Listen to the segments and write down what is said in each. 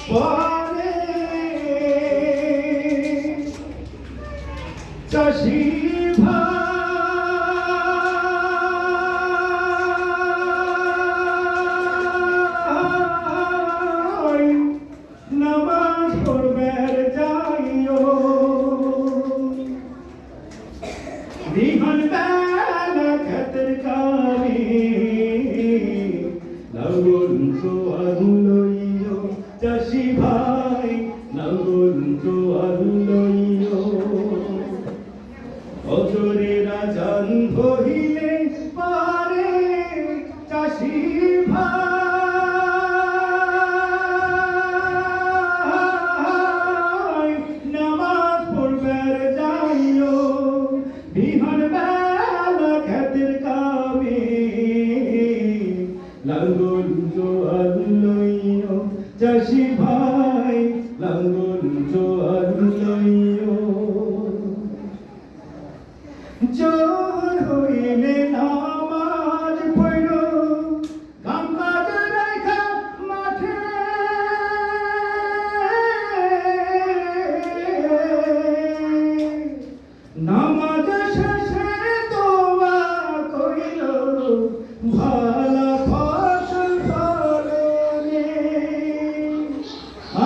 পরে চাষি ভাই নামাজ পড়বার যাইও বিহান বেলা খাতের কামে লাগুন তো আগুলইও চাষি ভাই লাগুন তো আগুলইও অজরেরা জান বহিলে পারে চাষি ভাই নামাজ পড়বার যাইও বিহান বেলা খাতের কামে লাঙ্গল জোয়ার লইও চাষি ভাই লাঙ্গল জোয়ার লইও জোর হইলে নামাজ পড়ো কাম কাজ রাখা মাঠে নামাজ শেষে দোয়া করিল ভালা ফসল ফলনে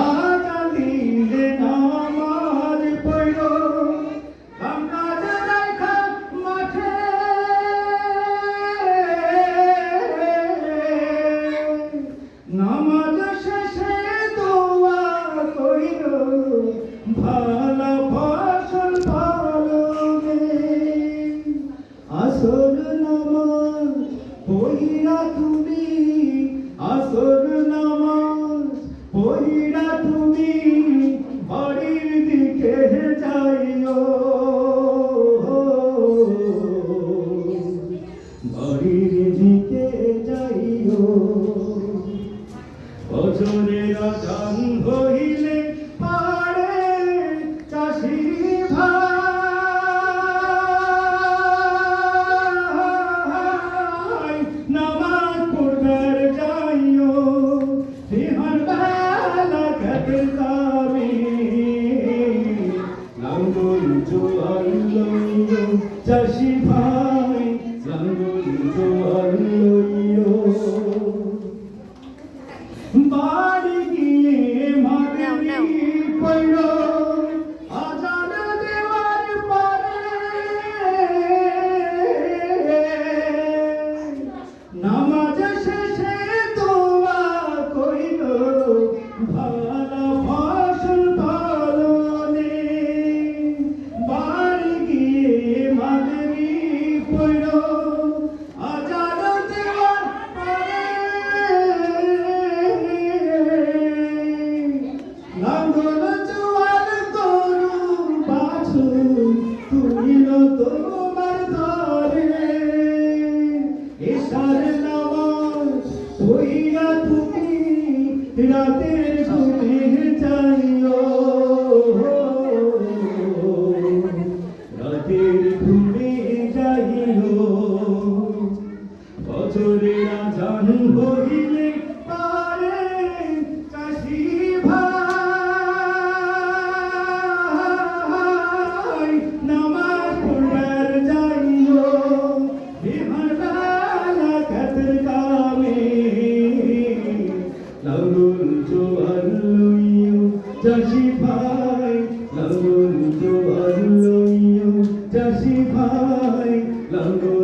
আগালিলে নামাজ পড়ো কাম কাজ রাখা মাঠে নামাজ শেষে দোয়া করিল ভালা ফসল ফলনে আসর নামাজ পড়িরা তুমি আসর নামাজ পড়িরা তুমি বাড়ির দিকে যাইও বাড়ির দিকে যাইও অজরেরা জান হইলে পারে চাষি ভাই নামাজ পড়বার যাইও বিহান বেলা খাতের কামে লাঙ্গল জোয়ার লইও চাষি ভাই লাঙ্গল জোয়ার লইও বাড়ি গিয়ে মাগরি পড়ো আজান দেওয়ার পরে নামাজ শেষে দোয়া করিল ভালা ফসল ফলনে বাড়ি গিয়ে মাগরি পড়ো আজান দেওয়ার পরে লাঙ্গল জোয়ার গরু বাছুর তুমিল তোমার ধরে এশার নামাজ পড়িয়া তুমি রাতের ঘুমে যাইও রাতের ঘুমে যাইও বছরেরা জান বহিলে পারে চাষি ভাই নামাজ পড়বার যাইও বিহান বেলা খাতের কামে লাঙ্গল জোয়ার লইও চাষি ভাই লাঙ্গল জোয়ার লইও চাষি ভাই লাঙ্গল